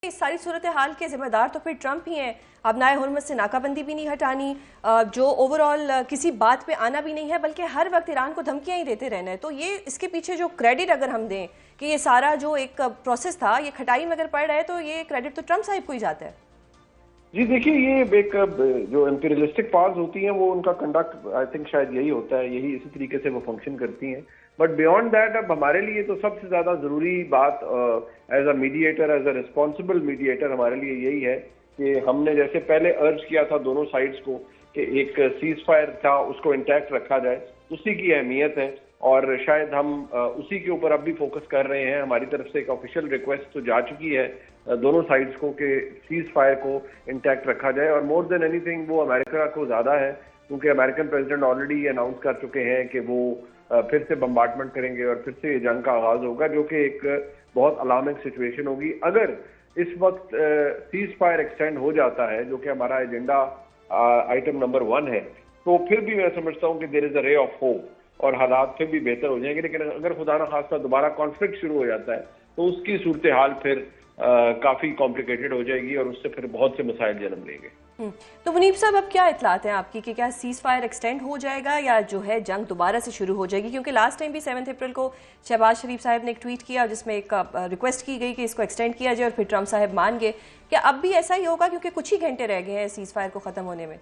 इस सारी सूरत हाल के जिम्मेदार तो फिर ट्रंप ही हैं। अब नाए हुर्मुज़ से नाकाबंदी भी नहीं हटानी, जो ओवरऑल किसी बात पे आना भी नहीं है, बल्कि हर वक्त ईरान को धमकियां ही देते रहना है। तो ये इसके पीछे जो क्रेडिट अगर हम दें कि ये सारा जो एक प्रोसेस था ये खटाई में अगर पड़ रहा है, तो ये क्रेडिट तो ट्रंप साहिब को ही जाता है। जी देखिए, ये एक जो इंपीरियलिस्टिक पावर्स होती हैं वो उनका कंडक्ट आई थिंक शायद यही होता है, यही इसी तरीके से वो फंक्शन करती हैं। बट बियॉन्ड दैट अब हमारे लिए तो सबसे ज्यादा जरूरी बात as a mediator, as a responsible mediator हमारे लिए यही है कि हमने जैसे पहले अर्ज किया था दोनों साइड्स को कि एक सीज फायर था उसको इंटैक्ट रखा जाए, उसी की अहमियत है और शायद हम उसी के ऊपर अब भी फोकस कर रहे हैं। हमारी तरफ से एक ऑफिशियल रिक्वेस्ट तो जा चुकी है दोनों साइड्स को कि सीज फायर को इंटैक्ट रखा जाए, और मोर देन एनीथिंग वो अमेरिका को ज्यादा है, क्योंकि अमेरिकन प्रेसिडेंट ऑलरेडी अनाउंस कर चुके हैं कि वो फिर से बम्बार्टमेंट करेंगे और फिर से जंग का आगाज होगा, जो कि एक बहुत अलार्मिंग सिचुएशन होगी। अगर इस वक्त सीज फायर एक्सटेंड हो जाता है, जो कि हमारा एजेंडा आइटम नंबर 1 है, तो फिर भी मैं समझता हूँ कि there is a ray of hope और हालात फिर भी बेहतर हो जाएंगे। लेकिन अगर खुदा न खास्ता दोबारा कॉन्फ्लिक्ट शुरू हो जाता है तो उसकी सूरत हाल फिर काफी कॉम्प्लिकेटेड हो जाएगी और उससे फिर बहुत से मसाइल जन्म लेंगे। तो मुनीब साहब, अब क्या इतलात हैं आपकी कि क्या सीज फायर एक्सटेंड हो जाएगा या जो है जंग दोबारा से शुरू हो जाएगी? क्योंकि लास्ट टाइम भी 7 अप्रैल को शहबाज शरीफ साहब ने एक ट्वीट किया जिसमें एक रिक्वेस्ट की गई कि इसको एक्सटेंड किया जाए और फिर ट्रंप साहब मान गए। क्या अब भी ऐसा ही होगा, क्योंकि कुछ ही घंटे रह गए हैं सीज फायर को खत्म होने में?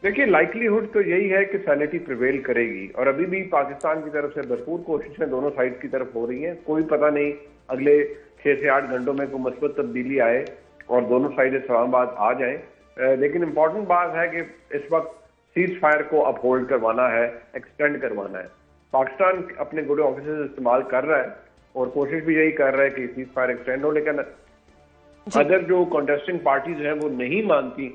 देखिए, लाइकलीहुड तो यही है कि सैनिटी प्रिवेल करेगी और अभी भी पाकिस्तान की तरफ से भरपूर कोशिशें दोनों साइड की तरफ हो रही हैं। कोई पता नहीं अगले 6 से 8 घंटों में कोई मस्बत तब्दीली आए और दोनों साइड इस्लामाबाद आ जाए। लेकिन इम्पोर्टेंट बात है कि इस वक्त सीज फायर को अपहोल्ड करवाना है, एक्सटेंड करवाना है। पाकिस्तान अपने गुड ऑफिसर्स इस्तेमाल कर रहा है और कोशिश भी यही कर रहा है कि सीज फायर एक्सटेंड हो, लेकिन अदर जो कॉन्टेस्टिंग पार्टीज हैं वो नहीं मानती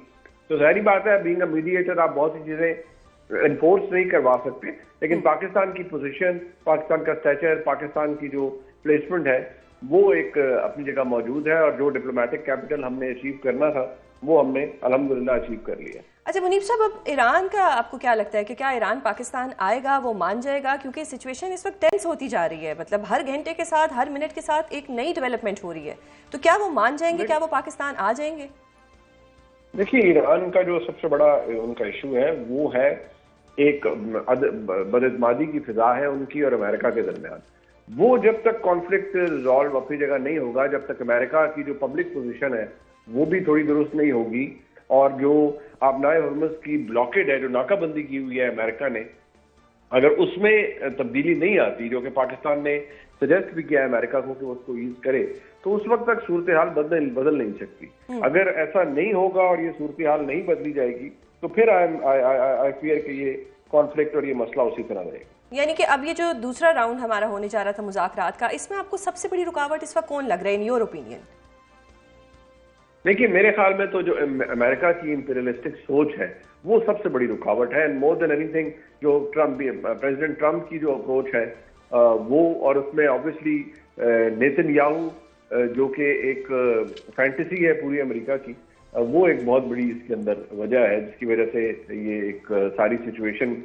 तो जाहिर बात है बीइंग अ मीडिएटर आप बहुत सी चीजें एनफोर्स नहीं करवा सकते। लेकिन पाकिस्तान की पोजीशन, पाकिस्तान का स्टैचर, पाकिस्तान की जो प्लेसमेंट है वो एक अपनी जगह मौजूद है और जो डिप्लोमेटिक कैपिटल हमने अचीव करना था वो हमने अल्हम्दुलिल्लाह अचीव कर लिया। अच्छा मुनीब साहब, अब ईरान का आपको क्या लगता है कि क्या ईरान पाकिस्तान आएगा, वो मान जाएगा? क्योंकि सिचुएशन इस वक्त टेंस होती जा रही है, मतलब हर घंटे के साथ, हर मिनट के साथ एक नई डेवलपमेंट हो रही है। तो क्या वो मान जाएंगे, क्या वो पाकिस्तान आ जाएंगे? देखिए, ईरान का जो सबसे बड़ा उनका इशू है वो है एक बदइत्मादी की फिजा है उनकी और अमेरिका के दरमियान। वो जब तक कॉन्फ्लिक्ट रिजॉल्व अपनी जगह नहीं होगा, जब तक अमेरिका की जो पब्लिक पोजीशन है वो भी थोड़ी दुरुस्त नहीं होगी और जो आप नाए हुर्मुज़ की ब्लॉकेड है, जो नाकाबंदी की हुई है अमेरिका ने, अगर उसमें तब्दीली नहीं आती, जो कि पाकिस्तान ने सजेस्ट भी किया है अमेरिका को कि वो उसको यूज करे, तो उस वक्त तक सूरत हाल बदल नहीं सकती। अगर ऐसा नहीं होगा और ये सूरत हाल नहीं बदली जाएगी तो फिर आई फियर कि ये कॉन्फ्लिक्ट और ये मसला उसी तरह रहेगा। यानी कि अब ये जो दूसरा राउंड हमारा होने जा रहा था मुज़ाकरात का, इसमें आपको सबसे बड़ी रुकावट इस वक्त कौन लग रहा है इन योर ओपिनियन? देखिए, मेरे ख्याल में तो जो अमेरिका की इंपीरियलिस्टिक सोच है वो सबसे बड़ी रुकावट है। मोर देन एनीथिंग जो प्रेसिडेंट ट्रंप की जो अप्रोच है वो, और उसमें ऑब्वियसली नेतन्याहू जो कि एक फैंटेसी है पूरी अमेरिका की, वो एक बहुत बड़ी इसके अंदर वजह है जिसकी वजह से ये एक सारी सिचुएशन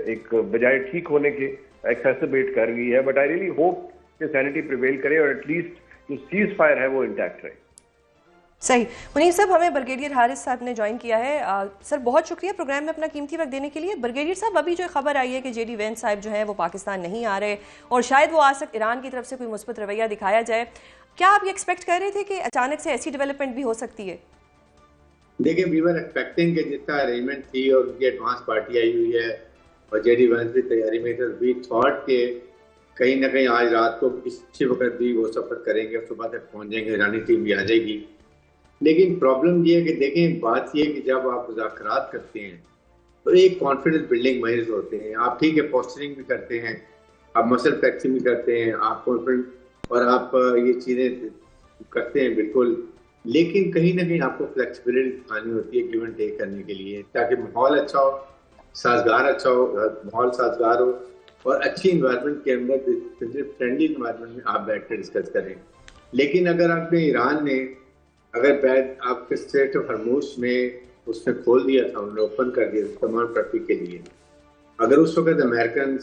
एक बजाय ठीक होने के एक्सेसरबेट कर गई है। बट आई रियली होप कि सैनिटी प्रिवेल करे और एटलीस्ट जो सीज फायर है वो इंटैक्ट रहे। सही। मुनीब साहब, हमें ब्रिगेडियर हारिस साहब ने ज्वाइन किया है। सर बहुत शुक्रिया प्रोग्राम में अपना कीमती वक्त देने के लिए। ब्रिगेडियर साहब, अभी जो खबर आई है कि जेडी वैंस साहब जो है वो पाकिस्तान नहीं आ रहे और शायद वो आ सकते, ईरान की तरफ से कोई मुस्बत रवैया दिखाया जाए, क्या आप ये एक्सपेक्ट कर रहे थे कि अचानक से ऐसी डेवलपमेंट भी हो सकती है? देखिए, वी वर एक्सपेक्टिंग कि जितना अरेंजमेंट थी और उनकी एडवांस पार्टी आई हुई है और जेडी वैंस की तैयारी में थे, वी थॉट के कहीं ना कहीं आज रात को किसी वक्त भी वो सफर करेंगे और सुबह तक पहुंच जाएंगे, ईरानी टीम भी आ जाएगी। लेकिन प्रॉब्लम ये है कि देखें, बात ये है कि जब आप मुज़ाकरात करते हैं तो एक कॉन्फिडेंस बिल्डिंग महज होते हैं। आप ठीक है पोस्टरिंग भी करते हैं, आप मसल फ्लेक्सिंग भी करते हैं, आप कॉन्फिडेंस और आप ये चीज़ें करते हैं बिल्कुल, लेकिन कहीं ना कहीं आपको फ्लेक्सिबिलिटी दिखानी होती है गिव एंड टेक करने के लिए, ताकि माहौल अच्छा हो, साजगार अच्छा हो, माहौल साजगार हो और अच्छी इन्वायरमेंट के अंदर, फ्रेंडली इन्वायरमेंट में आप बैठ कर डिस्कस करें। लेकिन अगर आपने ईरान ने अगर आपके स्ट्रेट ऑफ हॉर्मुज़ में उसने खोल दिया था, उन्होंने ओपन कर दिया तमाम ट्रैफिक के लिए, अगर उस वक्त अमेरिकन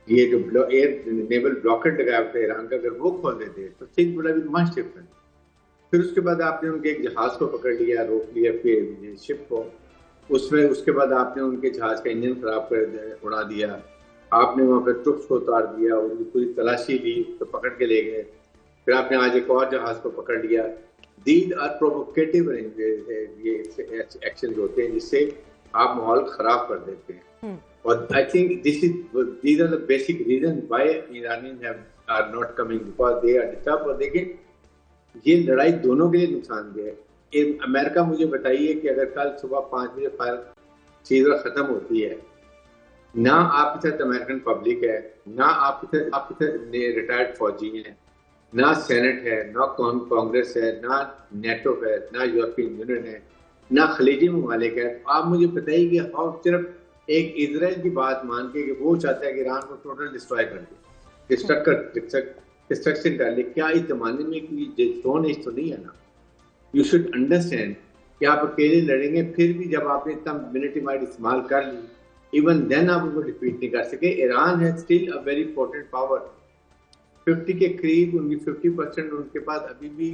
ये जो एयर नेवल ब्लॉकेट लगाया था ईरान का, अगर वो खोल देते तो things would have been much different. फिर उसके बाद आपने उनके एक जहाज को पकड़ लिया, रोक लिया, फिर शिप को, उसमें उसके बाद आपने उनके जहाज का इंजन खराब कर उड़ा दिया, आपने वहाँ पे ट्रुप्स को उतार दिया, उनकी पूरी तलाशी ली, तो पकड़ के ले गए, फिर आपने आज एक और जहाज को पकड़ लिया। दीज आर प्रोवोकेटिव ये एक्शन होते हैं जिससे आप माहौल खराब कर देते हैं। और I think these are the basic reason why Iranian are not coming, because they are disturb. और देखिए ये लड़ाई दोनों के लिए नुकसानदेह है। अमेरिका मुझे बताइए कि अगर कल सुबह 5 बजे फायर चीज़ खत्म होती है, ना आपके साथ अमेरिकन पब्लिक है, ना आपके साथ रिटायर्ड फौजी हैं, ना सेनेट है, ना कांग्रेस है, ना नेटो है, ना यूरोपियन यूनियन है, ना खलीजी ममालिक है। आप मुझे बताइए कि हम सिर्फ एक इजराइल की बात मान के कि वो चाहता है कि ईरान को टोटल डिस्ट्रॉय कर दे, डिस्ट्रक्शन कर ले, क्या इस जमाने में कोई जोन तो नहीं है ना। यू शुड अंडरस्टैंड कि आप अकेले लड़ेंगे, फिर भी जब आपने इतना मिलिट्री माइट इस्तेमाल कर ली, इवन देन आप उनको डिफीट नहीं कर सके। ईरान है still a very important power, 50 के करीब, उनकी 50% उनके पास अभी भी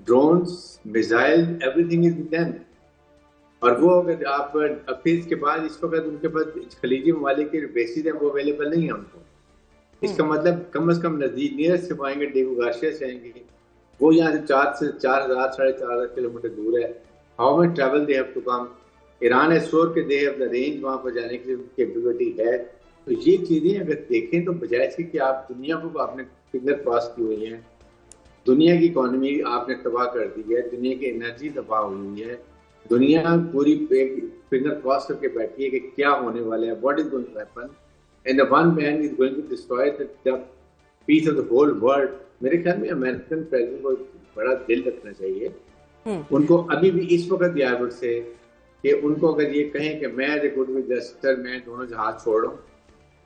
drones, missile, everything is with them. और वो अगर आप फिर इसके बाद इस वक्त उनके पास खलीजी ममालिक के बेसिस हैं वो अवेलेबल नहीं है उनको। इसका मतलब कम से कम नजदीक नियरेस्ट से आएंगे, डेगो गार्सिया से आएंगे, वो यहाँ से 4,000 साढ़े 4,000 किलोमीटर दूर है। How much travel they have to come. Iran है श्योर के दे हैव द रेंज, वहाँ पर जाने की कैपेबिलिटी है। तो ये चीजें अगर देखें तो बजाय इसके कि आप दुनिया को आपने फिंगर क्रॉस की हुई है, दुनिया की इकोनॉमी आपने तबाह कर दी है, दुनिया की एनर्जी तबाह हुई है, दुनिया पूरी फिंगर क्रॉस करके बैठी है कि क्या होने वाला है, what is going to happen, and the one man is going to destroy the peace of the whole world. मेरे ख्याल में अमेरिकन प्रेसिडेंट को बड़ा दिल रखना चाहिए। उनको अभी भी इस वक्त यार से कि उनको अगर ये कहें कि मैं as a good with jester मैं दोनों जहाज छोड़ रहा हूँ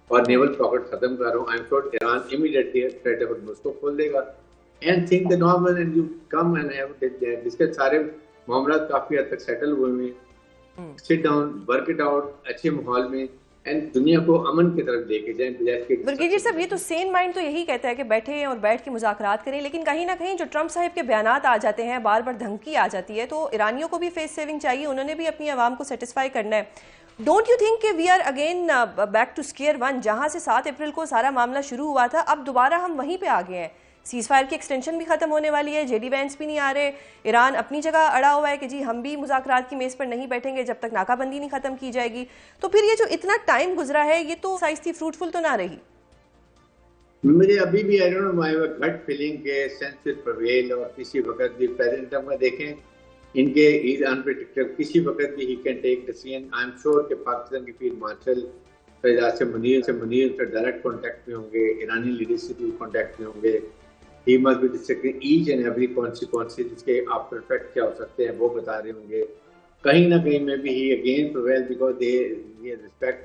और नेवल पॉकेट खत्म कर रहा हूँ, आई am sure Iran immediately threat of उसको खोल देगा and think the normal and you come and have जिसके सारे मामला काफी हद तक सेटल हुए हैं, sit down, work it out अच्छे माहौल में एंड दुनिया को अमन की तरफ लेके जाएं। ब्रिगेडियर साहब, ये तो सेन माइंड तो यही कहता है कि बैठे और बैठ के मुज़ाकरात करें, लेकिन कहीं ना कहीं जो ट्रंप साहब के बयानात आ जाते हैं, बार बार धमकी आ जाती है, तो ईरानियों को भी फेस सेविंग चाहिए, उन्होंने भी अपनी आवाम को सेटिस्फाई करना है। डोंट यू थिंक कि we are again back to square one, जहां से 7 अप्रैल को सारा मामला शुरू हुआ था, अब दोबारा हम वहीं पे आ गए हैं। सीज फायर की एक्सटेंशन भी खत्म होने वाली है, जेडी वैंस भी नहीं आ रहे, ईरान अपनी जगह अड़ा हुआ है कि जी हम भी मुज़ाकरात की मेज़ पर नहीं बैठेंगे जब तक नाकाबंदी नहीं खत्म की जाएगी। तो फिर ये जो इतना टाइम गुजरा है, ये तो साइज थी फ्रूटफुल तो ना रही। मुझे अभी भी I don't know my gut feeling के सेंस विल प्रिवेल, और किसी वक्त भी प्रेसिडेंट का देखें इनके इज अनप्रेडिक्टेबल, किसी वक्त भी he can take decision. I am sure कि पाकिस्तान के फील्ड मार्शल फैजाज से मुनीर से डायरेक्ट कांटेक्ट में होंगे, ईरानी लीडरशिप भी कांटेक्ट में होंगे। He must be discussing each and every consequences, जिसके आफ्टर इफेक्ट क्या हो सकते हैं वो बता रहे होंगे। कहीं ना कहीं में भी ही again prevail because they respect